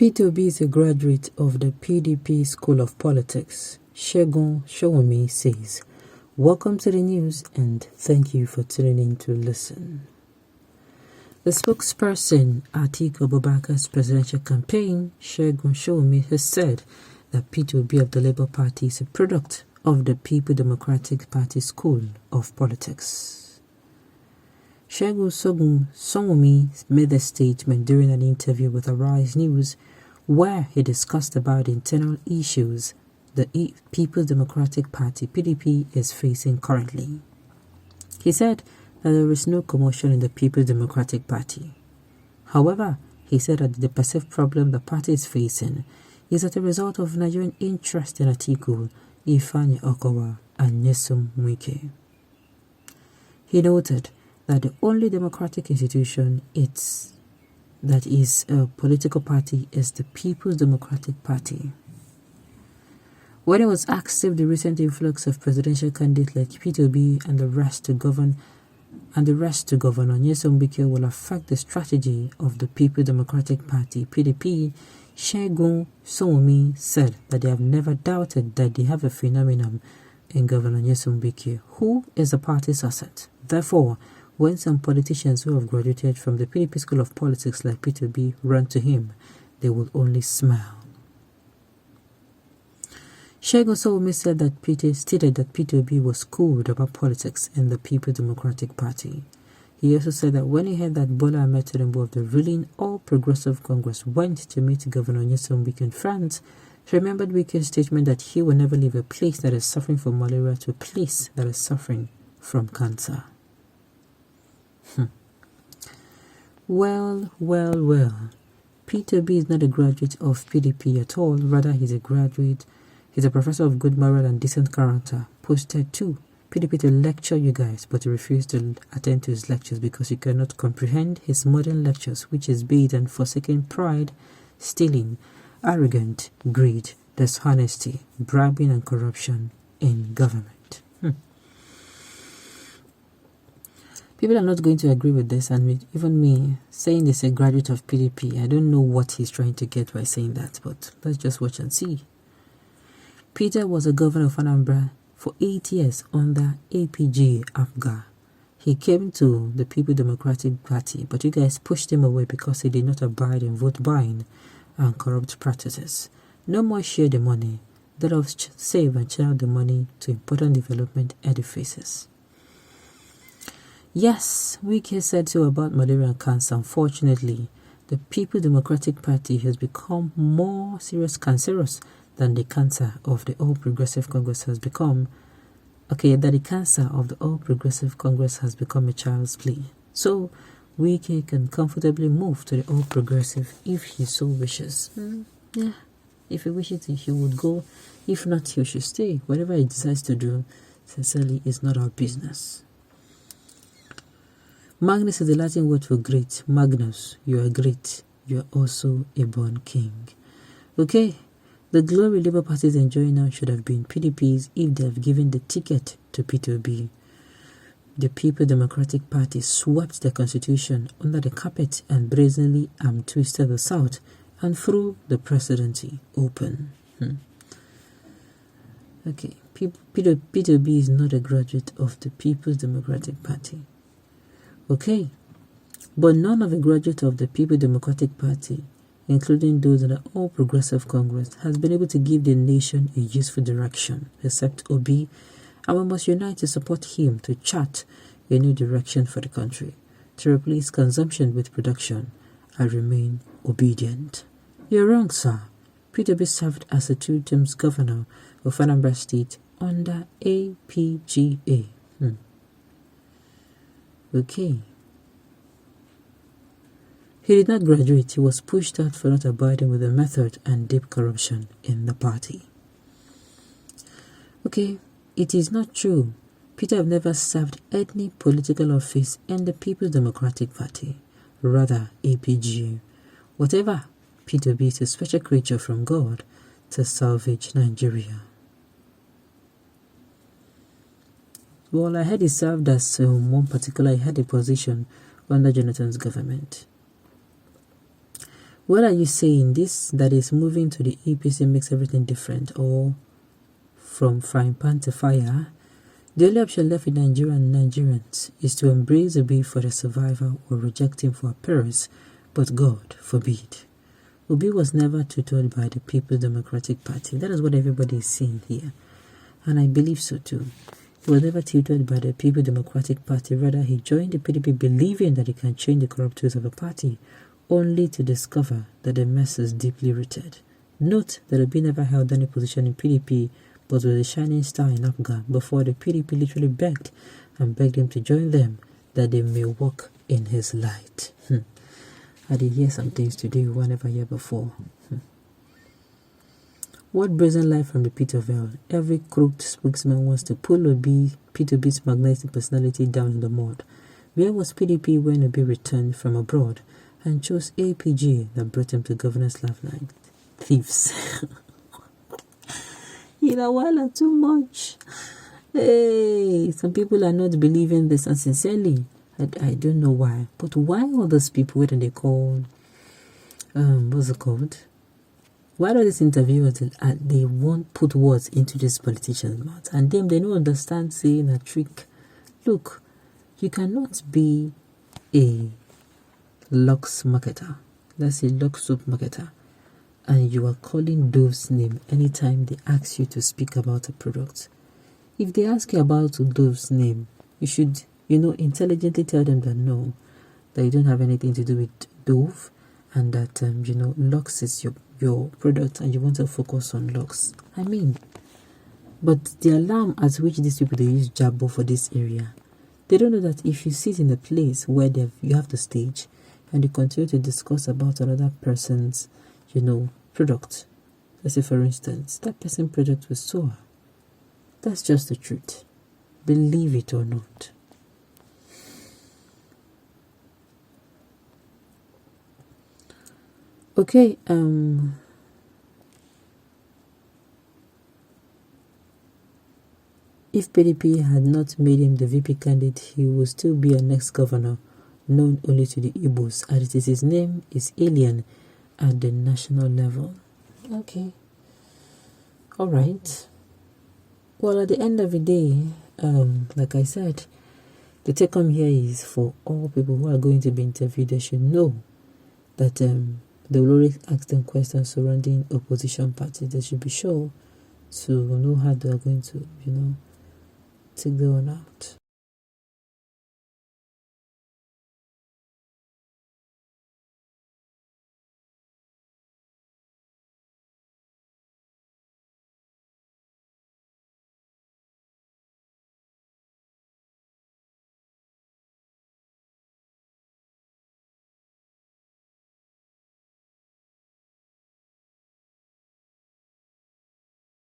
P2B is a graduate of the Pdp'S School of Politics. Segun Sowunmi says, "Welcome to the news and thank you for tuning in to listen." The spokesperson Atiku Abubakar's presidential campaign, Segun Sowunmi, has said that P2B of the Labour Party is a product of the People Democratic Party School of Politics. Segun Sowunmi made the statement during an interview with Arise News, where he discussed about internal issues the People's Democratic Party (PDP) is facing currently. He said that there is no commotion in the People's Democratic Party. However, he said that the perceived problem the party is facing is as a result of Nigerian interest in Atiku, Ifeanyi Okowa, and Nyesom Wike. He noted that the only democratic institution that is a political party is the People's Democratic Party. When he was asked if the recent influx of presidential candidates like P2B and the rest to govern Nyesom Wike will affect the strategy of the People's Democratic Party (PDP), Segun Sowunmi said that they have never doubted that they have a phenomenon in Governor Nyesom Wike, who is the party's asset. Therefore, when some politicians who have graduated from the PDP School of Politics like P2B run to him, they will only smile. Segun Sowunmi stated that P2B was schooled about politics in the People Democratic Party. He also said that when he heard that Bola Ahmed Tinubu of the ruling All Progressive Congress went to meet Governor Nyesom Wike in France, he remembered Wike's statement that he will never leave a place that is suffering from malaria to a place that is suffering from cancer. Well. P2B is not a graduate of PDP at all. Rather, he's a professor of good moral and decent character, posted to PDP to lecture you guys, but he refused to attend to his lectures because he cannot comprehend his modern lectures, which is based on forsaking pride, stealing, arrogance, greed, dishonesty, bribing and corruption in government. People are not going to agree with this, and even me saying this a graduate of PDP, I don't know what he's trying to get by saying that, but let's just watch and see. Peter was a governor of Anambra for 8 years under APG Abga. He came to the People Democratic Party, but you guys pushed him away because he did not abide in vote buying and corrupt practices. No more share the money. Let us save and channel the money to important development edifices. Yes, Wike said so about malaria and cancer. Unfortunately, the People Democratic Party has become more cancerous than the cancer of the All Progressive Congress has become. That the cancer of the All Progressive Congress has become a child's play. So, Wike can comfortably move to the All Progressive if he so wishes. If he wishes, he would go. If not, he should stay. Whatever he decides to do, sincerely, is not our business. Magnus is the Latin word for great. Magnus, you are great. You are also a born king. The glory Labour Party is enjoying now should have been PDP's if they have given the ticket to P2B. The People Democratic Party swept the constitution under the carpet and brazenly twisted the South and threw the presidency open. P2B is not a graduate of the People's Democratic Party. But none of the graduates of the People Democratic Party, including those in the All Progressive Congress, has been able to give the nation a useful direction, except Obi, and we must unite to support him to chart a new direction for the country, to replace consumption with production, and remain obedient. You're wrong, sir. P2B served as a 2 terms governor of Anambra State under APGA. He did not graduate. He was pushed out for not abiding with the method and deep corruption in the party. It is not true. Peter have never served any political office in the People's Democratic Party, rather APGA. Whatever, P2B is a special creature from God to salvage Nigeria. Well, I heard he served as he had a position under Jonathan's government. What are you saying? This that is moving to the APC makes everything different, or from frying pan to fire? The only option left with Nigeria and Nigerians is to embrace Obi for their survival or reject him for appearance, but God forbid. Obi was never tutored by the People's Democratic Party. That is what everybody is saying here, and I believe so too. He was never tutored by the People's Democratic Party. Rather, he joined the PDP believing that he can change the corrupt ways of a party, only to discover that the mess is deeply rooted. Note that Obi never held any position in PDP, but was a shining star in Afghan before the PDP literally begged him to join them, that they may walk in his light. I did hear some things today we never heard before. What brazen lie from the pit of hell? Every crooked spokesman wants to pull Obi, Pdp'S magnetic personality down in the mud. Where was PDP when Obi returned from abroad and chose APG that brought him to governor's limelight? Thieves. Wala too much. Hey, some people are not believing this, and sincerely, I don't know why. But why all those people, what do they call, what's it called? Why do these interviewers, they won't put words into this politician's mouth? And them, they don't understand saying a trick. Look, you cannot be a Lux marketer. Let's say Lux soup marketer. And you are calling Dove's name anytime they ask you to speak about a product. If they ask you about Dove's name, you should, intelligently tell them that no, that you don't have anything to do with Dove, and that, Lux is your product and you want to focus on Lux. But the alarm at which these people, they use Jabbo for this area, they don't know that if you sit in a place where you have the stage and you continue to discuss about another person's, product, let's say for instance, that person's product will soar. That's just the truth. Believe it or not. Okay, if PDP had not made him the VP candidate, he would still be a next governor, known only to the Igbos, as his name is alien at the national level. Okay. All right. Well, at the end of the day, like I said, the take-home here is for all people who are going to be interviewed, they should know that they will always ask them questions surrounding opposition parties. They should be sure to know how they are going to, take the one out.